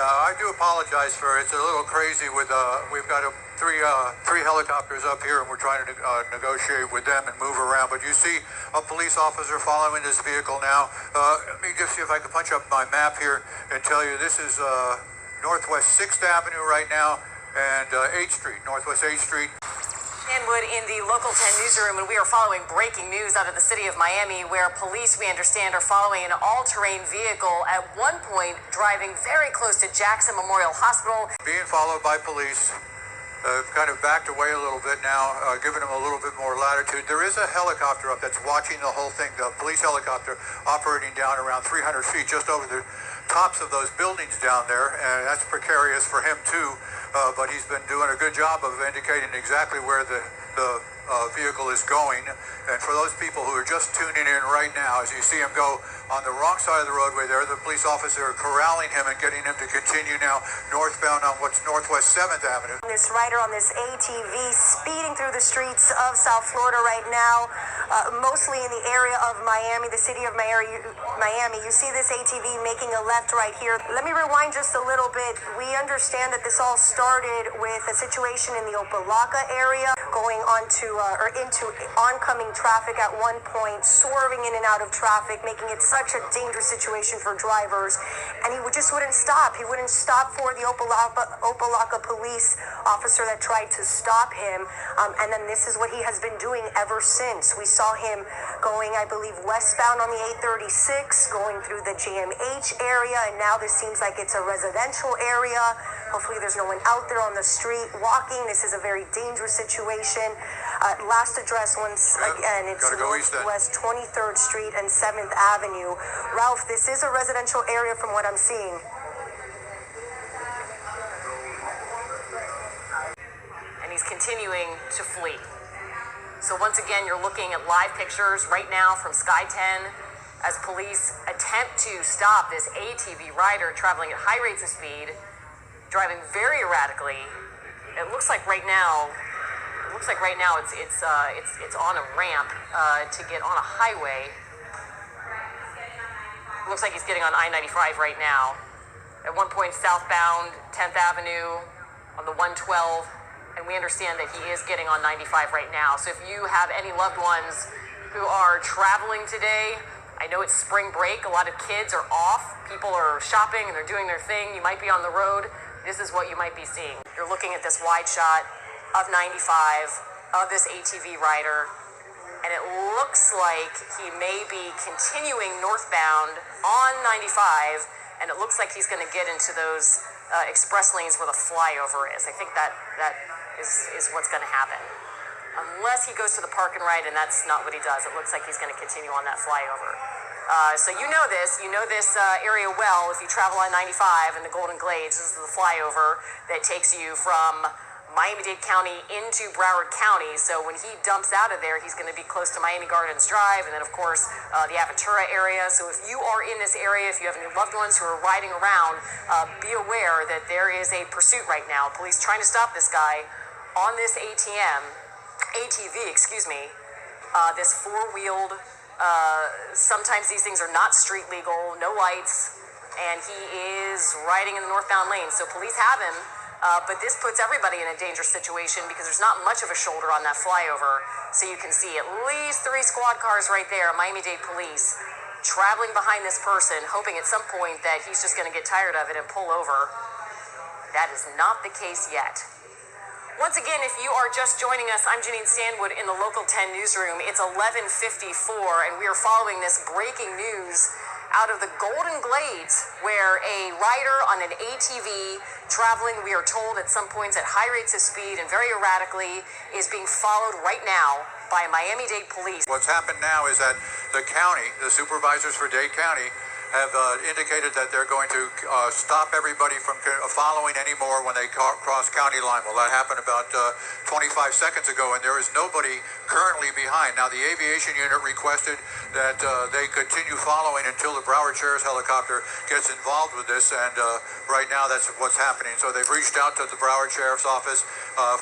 I do apologize for it. It's a little crazy with we've got three helicopters up here, and we're trying to negotiate with them and move around. But you see a police officer following this vehicle now. Let me just see if I can punch up my map here and tell you this is Northwest 6th Avenue right now and 8th Street, Northwest 8th Street. Wood in the Local 10 newsroom, and we are following breaking news out of the city of Miami, where police, we understand, are following an all-terrain vehicle at one point driving very close to Jackson Memorial Hospital. Being followed by police, kind of backed away a little bit now, giving them a little bit more latitude. There is a helicopter up that's watching the whole thing, the police helicopter operating down around 300 feet just over the tops of those buildings down there, and that's precarious for him too. But he's been doing a good job of indicating exactly where the vehicle is going. And for those people who are just tuning in right now, as you see him go on the wrong side of the roadway there, the police officer corralling him and getting him to continue now northbound on what's Northwest 7th Avenue. This rider on this ATV speeding through the streets of South Florida right now, mostly in the area of Miami, the city of Miami. You see this ATV making a left right here. Let me rewind just a little bit. We understand that this all started with a situation in the Opa-locka area, going onto or into oncoming traffic at one point, swerving in and out of traffic, making it such a dangerous situation for drivers. And he just wouldn't stop. He wouldn't stop for the Opa-locka police officer that tried to stop him. And then this is what he has been doing ever since. We saw him going, I believe, westbound on the 836, going through the GMH area, and now this seems like it's a residential area. Hopefully there's no one out there on the street walking. This is a very dangerous situation. Last address, once again, it's Northwest 23rd Street and 7th Avenue. Ralph, this is a residential area from what I'm seeing. And he's continuing to flee. So once again, you're looking at live pictures right now from Sky 10 as police attempt to stop this ATV rider traveling at high rates of speed, driving very erratically. It looks like right now it's on a ramp to get on a highway. It looks like he's getting on I-95 right now. At one point, southbound 10th Avenue on the 112. And we understand that he is getting on 95 right now. So if you have any loved ones who are traveling today, I know it's spring break. A lot of kids are off. People are shopping and they're doing their thing. You might be on the road. This is what you might be seeing. You're looking at this wide shot of 95, of this ATV rider. And it looks like he may be continuing northbound on 95. And it looks like he's going to get into those express lanes where the flyover is. I think that is what's going to happen. Unless he goes to the park and ride, and that's not what he does. It looks like he's going to continue on that flyover. So you know this area well. If you travel on 95 in the Golden Glades, this is the flyover that takes you from Miami-Dade County into Broward County. So when he dumps out of there, he's going to be close to Miami Gardens Drive, and then of course the Aventura area. So if you are in this area, if you have any loved ones who are riding around, be aware that there is a pursuit right now. Police trying to stop this guy on this ATV, this four-wheeled, sometimes these things are not street legal, no lights, and he is riding in the northbound lane. So police have him, but this puts everybody in a dangerous situation because there's not much of a shoulder on that flyover. So you can see at least 3 squad cars right there, Miami-Dade Police, traveling behind this person, hoping at some point that he's just going to get tired of it and pull over. That is not the case yet. Once again, if you are just joining us, I'm Janine Stanwood in the Local 10 newsroom. It's 11:54, and we are following this breaking news out of the Golden Glades, where a rider on an ATV traveling, we are told at some points at high rates of speed and very erratically, is being followed right now by Miami-Dade Police. What's happened now is that the county, the supervisors for Dade County, have indicated that they're going to stop everybody from following anymore when they cross county line. Well, that happened about 25 seconds ago, and there is nobody currently behind. Now, the aviation unit requested that they continue following until the Broward Sheriff's helicopter gets involved with this, and right now that's what's happening. So they've reached out to the Broward Sheriff's office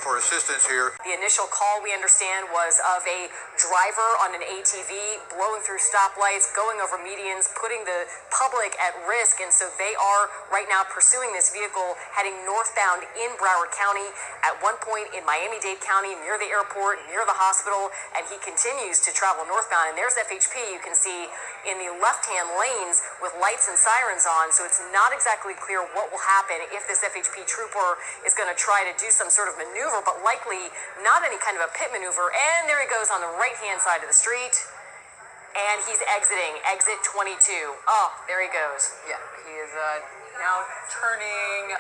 for assistance here. The initial call, we understand, was of a driver on an ATV blowing through stoplights, going over medians, putting the public at risk. And so they are right now pursuing this vehicle heading northbound in Broward County, at one point in Miami-Dade County, near the airport, near the hospital, and he continues to travel northbound. And there's FHP, you can see in the left-hand lanes with lights and sirens on. So it's not exactly clear what will happen if this FHP trooper is going to try to do some sort of maneuver, but likely not any kind of a pit maneuver. And there he goes on the right-hand side of the street. And he's exiting, exit 22. Oh, there he goes. Yeah, he is now turning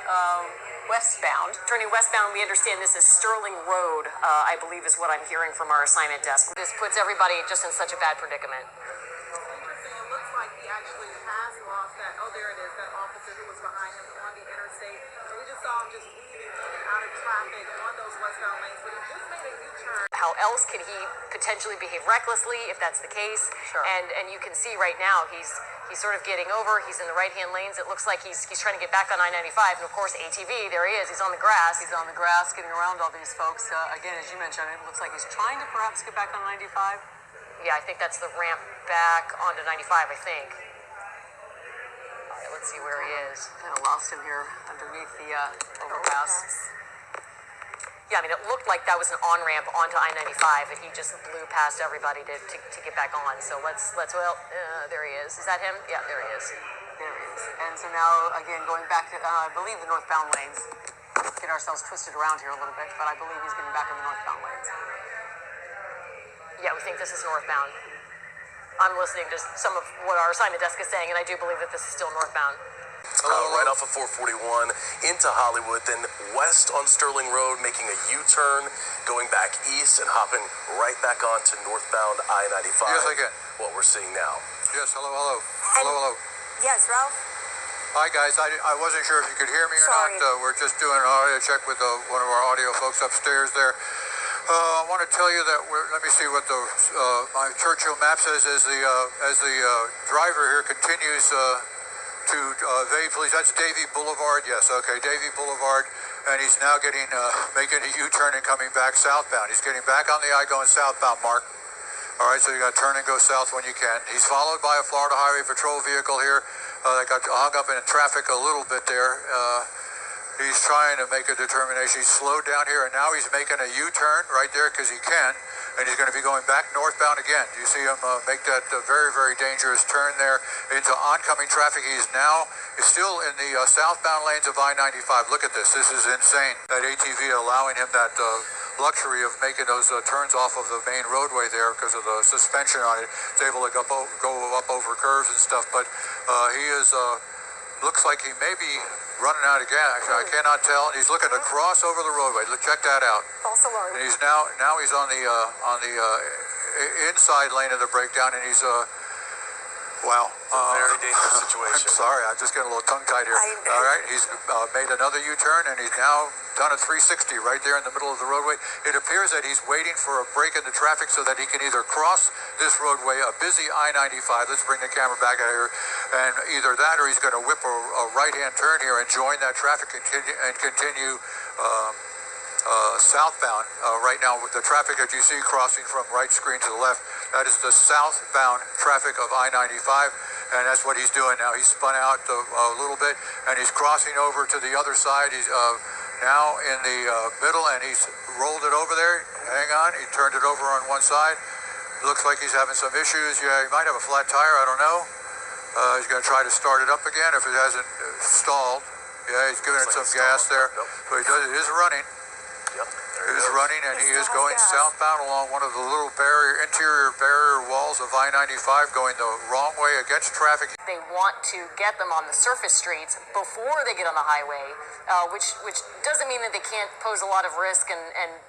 westbound. Turning westbound, we understand this is Stirling Road, I believe is what I'm hearing from our assignment desk. This puts everybody just in such a bad predicament. Interesting. It looks like he actually has lost that. Oh, there it is. That officer who was behind him on the interstate. So we just saw him just weaving in and out of traffic on those westbound lanes. But he just made a U-turn. How else can he potentially behave recklessly if that's the case? Sure. And you can see right now he's sort of getting over. He's in the right-hand lanes. It looks like he's trying to get back on I-95. And of course, ATV, there he is. He's on the grass. He's on the grass, getting around all these folks. Again, as you mentioned, it looks like he's trying to perhaps get back on 95. Yeah, I think that's the ramp back onto 95, I think. All right, let's see where he is. Kind of lost him here underneath the overpass. Yeah, I mean, it looked like that was an on-ramp onto I-95, and he just blew past everybody to get back on. So there he is. Is that him? Yeah, there he is. There he is. And so now, again, going back to, I believe, the northbound lanes. Get ourselves twisted around here a little bit, but I believe he's getting back in the northbound lanes. Yeah, we think this is northbound. I'm listening to some of what our assignment desk is saying, and I do believe that this is still northbound. Right off of 441 into Hollywood, then west on Stirling Road, making a U-turn, going back east and hopping right back onto northbound I-95. Yes, I can. What we're seeing now. Yes, hello. Hello. Yes, Ralph? Hi, guys. I wasn't sure if you could hear me or Sorry. not. We're just doing an audio check with one of our audio folks upstairs there. I want to tell you that let me see what my Churchill map says as the driver here continues to evade police. That's Davie Boulevard. Yes, okay, Davie Boulevard, and he's now making a U-turn and coming back southbound. He's getting back on the I going southbound, Mark. All right, so you got to turn and go south when you can. He's followed by a Florida Highway Patrol vehicle here that got hung up in traffic a little bit there. He's trying to make a determination. He's slowed down here, and now he's making a U-turn right there because he can, and he's going to be going back northbound again. You see him make that very, very dangerous turn there into oncoming traffic. He's still in the southbound lanes of I-95. Look at this. This is insane. That ATV allowing him that luxury of making those turns off of the main roadway there because of the suspension on it. It's able to go up over curves and stuff, but he is looks like he may be running out of gas. I cannot tell. He's looking to cross over the roadway. Check that out. False alarm. And he's now he's on the inside lane of the breakdown, and he's wow. Very dangerous situation. I'm sorry, I'm just getting a little tongue-tied here. All right, he's made another U-turn, and he's now done a 360 right there in the middle of the roadway. It appears that he's waiting for a break in the traffic so that he can either cross this roadway, a busy I-95. Let's bring the camera back out here, and either that or he's going to whip a right-hand turn here and join that traffic and continue southbound. Right now, with the traffic that you see crossing from right screen to the left, that is the southbound traffic of I-95, and that's what he's doing now. He's spun out a little bit, and he's crossing over to the other side. He's now in the middle, and he's rolled it over there. Hang on, he turned it over on one side. Looks like he's having some issues. Yeah, he might have a flat tire, I don't know. He's going to try to start it up again if it hasn't stalled. Yeah, he's giving it some gas there. So it is running. Yep. It is running, and he is going southbound along one of the little interior barrier walls of I-95, going the wrong way against traffic. They want to get them on the surface streets before they get on the highway, which doesn't mean that they can't pose a lot of risk and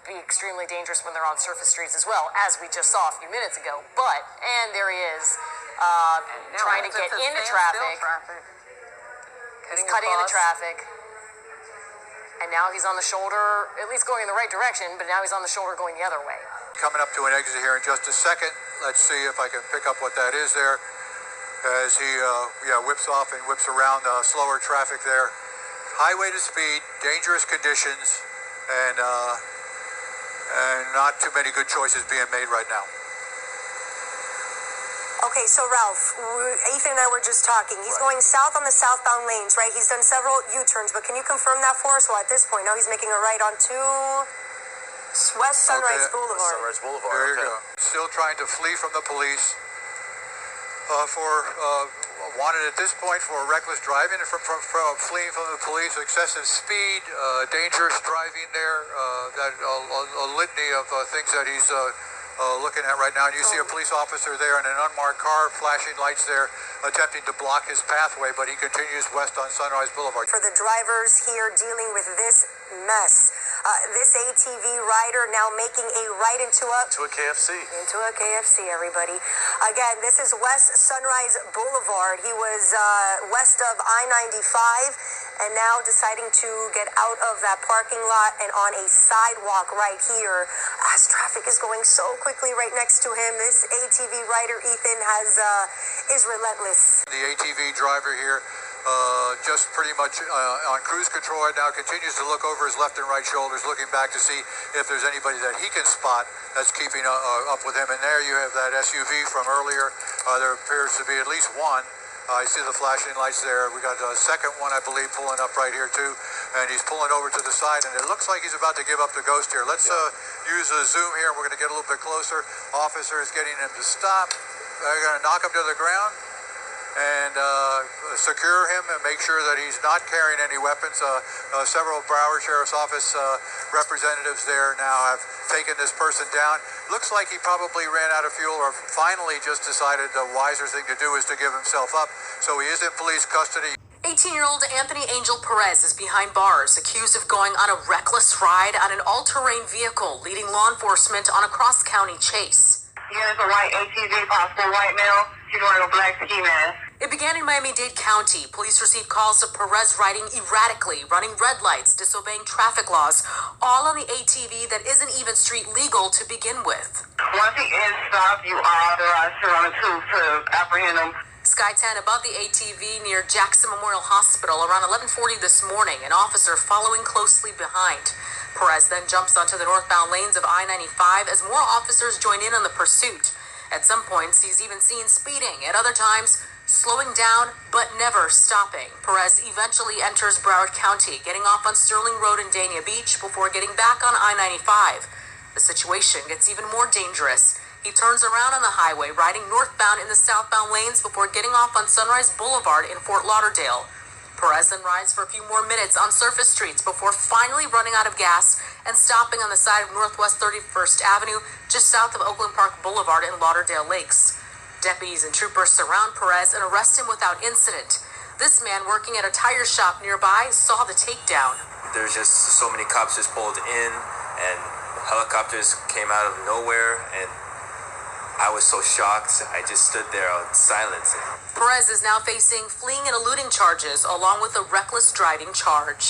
be extremely dangerous when they're on surface streets as well, as we just saw a few minutes ago. But, and there he is, trying to get into traffic. He's cutting into traffic. And now he's on the shoulder, at least going in the right direction, but now he's on the shoulder going the other way. Coming up to an exit here in just a second. Let's see if I can pick up what that is there as he whips off and whips around slower traffic there. Highway to speed, dangerous conditions. and not too many good choices being made right now. Okay, so Ralph, Ethan and I were just talking. He's going south on the southbound lanes, right? He's done several U-turns, but can you confirm that for us? Well, at this point, now he's making a right onto West Sunrise Boulevard. Sunrise Boulevard. There you go. Still trying to flee from the police wanted at this point for reckless driving and from fleeing from the police, excessive speed, dangerous driving there, a litany of things that he's looking at right now. And you see a police officer there in an unmarked car, flashing lights there, attempting to block his pathway, but he continues west on Sunrise Boulevard. For the drivers here dealing with this mess, this ATV rider now making a right into a KFC. Into a KFC, everybody. Again, this is West Sunrise Boulevard. He was west of I-95 and now deciding to get out of that parking lot and on a sidewalk right here as traffic is going so quickly right next to him. This ATV rider, Ethan, is relentless. The ATV driver here just pretty much on cruise control right now, continues to look over his left and right shoulders, looking back to see if there's anybody that he can spot that's keeping up with him. And there you have that SUV from earlier. There appears to be at least one. I see the flashing lights there. We got a second one, I believe, pulling up right here too, and he's pulling over to the side, and it looks like he's about to give up the ghost here. Let's use a zoom here. We're going to get a little bit closer. Officer is getting him to stop. They're going to knock him to the ground and secure him and make sure that he's not carrying any weapons. Several Broward Sheriff's Office representatives there now have taken this person down. Looks like he probably ran out of fuel or finally just decided the wiser thing to do is to give himself up. So he is in police custody. 18-year-old Anthony Angel Perez is behind bars, accused of going on a reckless ride on an all-terrain vehicle, leading law enforcement on a cross-county chase. He has a white ATV, possible white male. He's wearing a black ski mask. It began in Miami-Dade County. Police received calls of Perez riding erratically, running red lights, disobeying traffic laws, all on the ATV that isn't even street legal to begin with. Once he is stopped, you are authorized to run a tube to apprehend him. Sky 10 above the ATV near Jackson Memorial Hospital around 11:40 this morning, an officer following closely behind. Perez then jumps onto the northbound lanes of I-95 as more officers join in on the pursuit. At some points, he's even seen speeding. At other times, slowing down but never stopping. Perez eventually enters Broward County, getting off on Stirling Road in Dania Beach before getting back on I-95. The situation gets even more dangerous. He turns around on the highway, riding northbound in the southbound lanes before getting off on Sunrise Boulevard in Fort Lauderdale. Perez then rides for a few more minutes on surface streets before finally running out of gas and stopping on the side of Northwest 31st Avenue, just south of Oakland Park Boulevard in Lauderdale Lakes. Deputies and troopers surround Perez and arrest him without incident. This man working at a tire shop nearby saw the takedown. There's just so many cops just pulled in and helicopters came out of nowhere, and I was so shocked. I just stood there in silence. Perez is now facing fleeing and eluding charges along with a reckless driving charge.